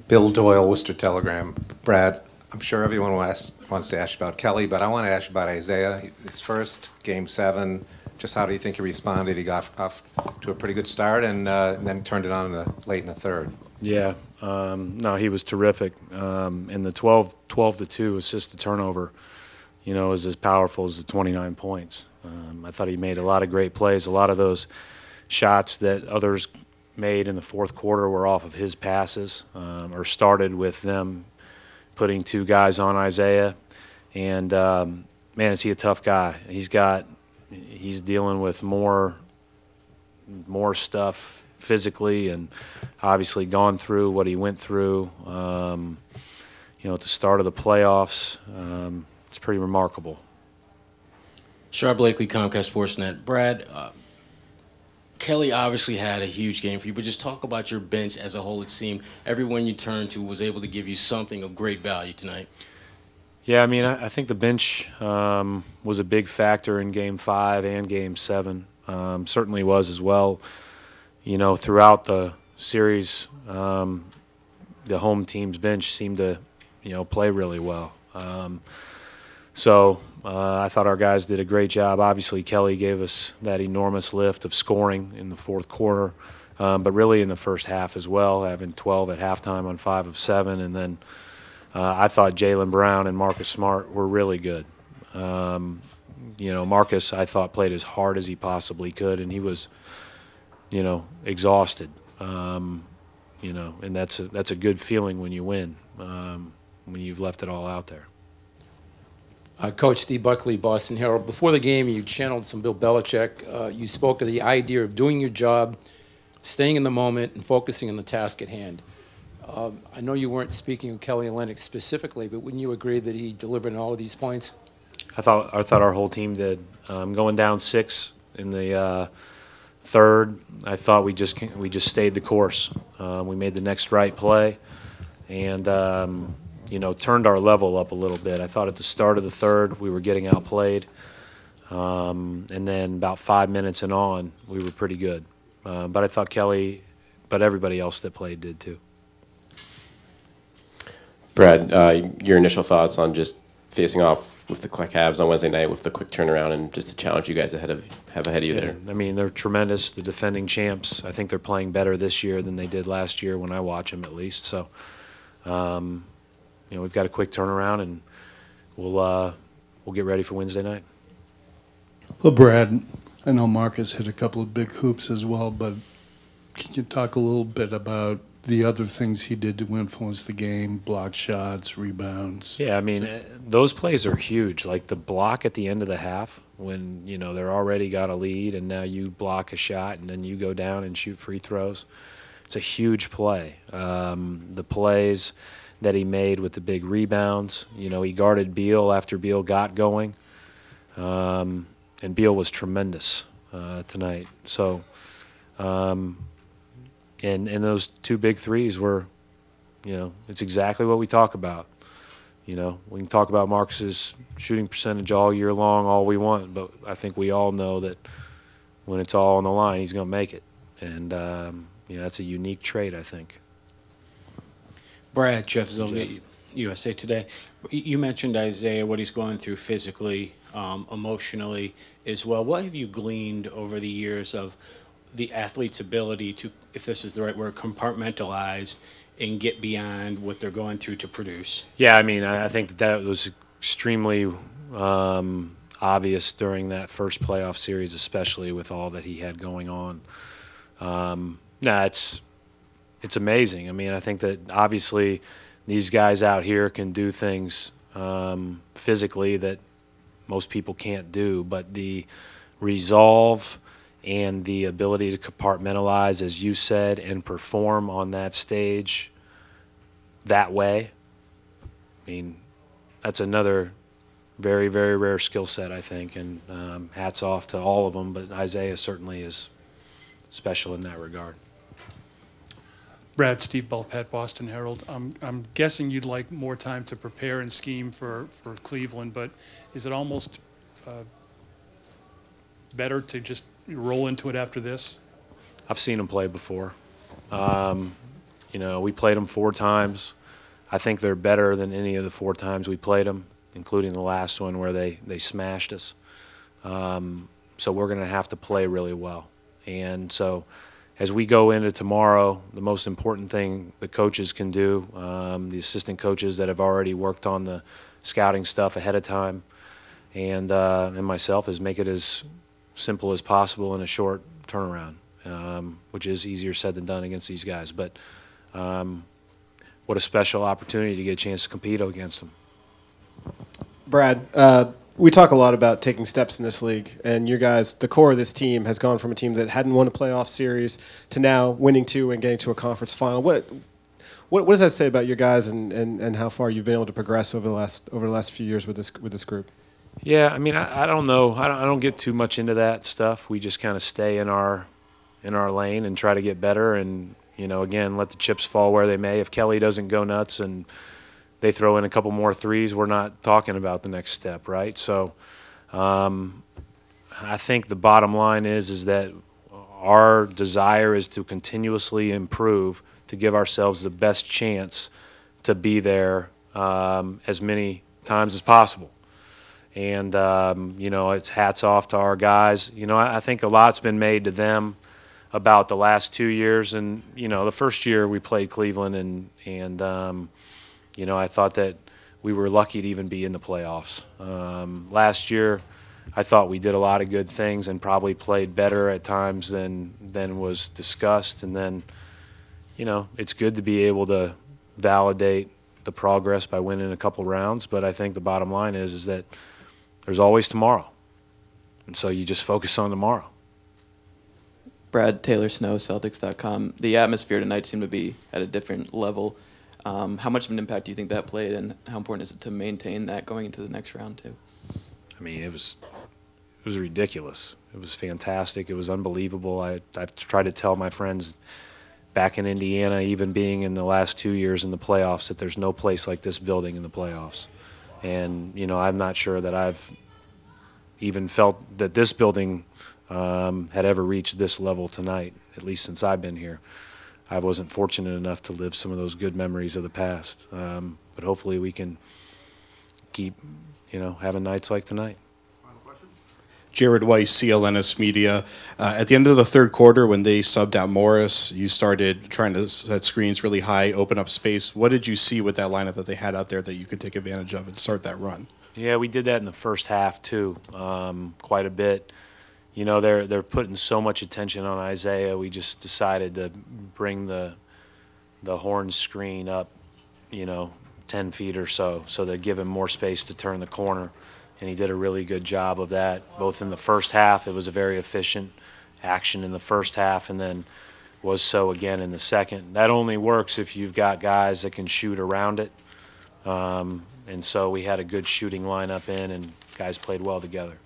Bill Doyle, Worcester Telegram. Brad, I'm sure everyone wants to ask you about Kelly, but I want to ask you about Isaiah. His first Game 7, just how do you think he responded? He got off to a pretty good start and then turned it on late in the third. Yeah, no, he was terrific. And the 12-2 assist to turnover, you know, is as powerful as the 29 points. I thought he made a lot of great plays. A lot of those shots that others made in the fourth quarter were off of his passes, or started with them putting two guys on Isaiah. And man, is he a tough guy? He's dealing with more stuff physically, and obviously gone through what he went through. You know, at the start of the playoffs, it's pretty remarkable. Sharp Blakely, Comcast Sportsnet. Brad, Kelly obviously had a huge game for you, but just talk about your bench as a whole. It seemed everyone you turned to was able to give you something of great value tonight. Yeah, I mean, I think the bench was a big factor in Game 5 and Game 7. Certainly was as well. You know, throughout the series, the home team's bench seemed to, you know, play really well. So I thought our guys did a great job. Obviously, Kelly gave us that enormous lift of scoring in the fourth quarter, but really in the first half as well, having 12 at halftime on 5 of 7. And then I thought Jaylen Brown and Marcus Smart were really good. You know, Marcus, I thought, played as hard as he possibly could, and he was, you know, exhausted. You know, and that's a good feeling when you win, when you've left it all out there. Coach Steve Buckley, Boston Herald. Before the game, you channeled some Bill Belichick. You spoke of the idea of doing your job, staying in the moment, and focusing on the task at hand. I know you weren't speaking of Kelly Olynyk specifically, but wouldn't you agree that he delivered on all of these points? I thought our whole team did. Going down 6 in the third, I thought we just stayed the course. We made the next right play, and you know, turned our level up a little bit. I thought at the start of the third we were getting outplayed, and then about 5 minutes and on, we were pretty good. But I thought Kelly, but everybody else that played did too. Brad, your initial thoughts on just facing off with the Cavs on Wednesday night with the quick turnaround and just the challenge you guys have ahead of you there? I mean, they're tremendous, the defending champs. I think they're playing better this year than they did last year when I watch them, at least. So, you know, we've got a quick turnaround, and we'll get ready for Wednesday night. Well, Brad, I know Marcus hit a couple of big hoops as well, but can you talk a little bit about the other things he did to influence the game, block shots, rebounds? Yeah, I mean, those plays are huge. Like the block at the end of the half when, you know, they're already got a lead and now you block a shot and then you go down and shoot free throws. It's a huge play. The plays that he made with the big rebounds, you know, he guarded Beal after Beal got going. And Beal was tremendous tonight. So, and those 2 big threes were, you know, it's exactly what we talk about. You know, we can talk about Marcus's shooting percentage all year long, all we want, but I think we all know that when it's all on the line, he's going to make it. And, you know, that's a unique trait, I think. Brad, Jeff Zilga, USA Today. You mentioned Isaiah, what he's going through physically, emotionally as well. What have you gleaned over the years of the athlete's ability to, if this is the right word, compartmentalize and get beyond what they're going through to produce? Yeah, I mean, I think that was extremely obvious during that first playoff series, especially with all that he had going on. It's amazing. I mean, I think that obviously these guys out here can do things physically that most people can't do, but the resolve and the ability to compartmentalize, as you said, and perform on that stage that way, I mean, that's another very, very rare skill set, I think, and hats off to all of them, but Isaiah certainly is special in that regard. Brad, Steve Bulpett, Boston Herald. I'm guessing you'd like more time to prepare and scheme for Cleveland, but is it almost better to just roll into it after this? I've seen him play before. You You know, we played them 4 times. I think they're better than any of the 4 times we played them, including the last one where they smashed us. So we're going to have to play really well. And so as we go into tomorrow, the most important thing the coaches can do, the assistant coaches that have already worked on the scouting stuff ahead of time, and myself, is make it as simple as possible in a short turnaround, which is easier said than done against these guys. But what a special opportunity to get a chance to compete against them. Brad, we talk a lot about taking steps in this league, and you guys, the core of this team, has gone from a team that hadn't won a playoff series to now winning 2 and getting to a conference final. What does that say about you guys and how far you've been able to progress over the last few years with this group? Yeah, I mean, I don't know. I don't get too much into that stuff. We just kind of stay in our lane and try to get better, and you know, again, let the chips fall where they may. If Kelly doesn't go nuts and they throw in a couple more threes, we're not talking about the next step, right? So I think the bottom line is that our desire is to continuously improve, to give ourselves the best chance to be there as many times as possible. And, you know, it's hats off to our guys. You know, I think a lot's been made to them about the last 2 years. And, you know, the first year we played Cleveland and you know, I thought that we were lucky to even be in the playoffs. Last year, I thought we did a lot of good things and probably played better at times than was discussed. And then, you know, it's good to be able to validate the progress by winning a couple rounds. But I think the bottom line is that there's always tomorrow. And so you just focus on tomorrow. Brad, Taylor Snow, Celtics.com. The atmosphere tonight seemed to be at a different level. How much of an impact do you think that played, and how important is it to maintain that going into the next round too? I mean, it was ridiculous. It was fantastic. It was unbelievable. I've tried to tell my friends back in Indiana, even being in the last 2 years in the playoffs, that there's no place like this building in the playoffs. And, you know, I'm not sure that I've even felt that this building had ever reached this level tonight, at least since I've been here. I wasn't fortunate enough to live some of those good memories of the past. But hopefully we can keep, you know, having nights like tonight. Jared Weiss, CLNS Media. At the end of the third quarter, when they subbed out Morris, you started trying to set screens really high, open up space. What did you see with that lineup that they had out there that you could take advantage of and start that run? Yeah, we did that in the first half too, quite a bit. You know, they're putting so much attention on Isaiah. We just decided to bring the horn screen up, you know, 10 feet or so to give him more space to turn the corner. And he did a really good job of that, both in the first half. It was a very efficient action in the first half, and then was so again in the second. That only works if you've got guys that can shoot around it. And so we had a good shooting lineup in, and guys played well together.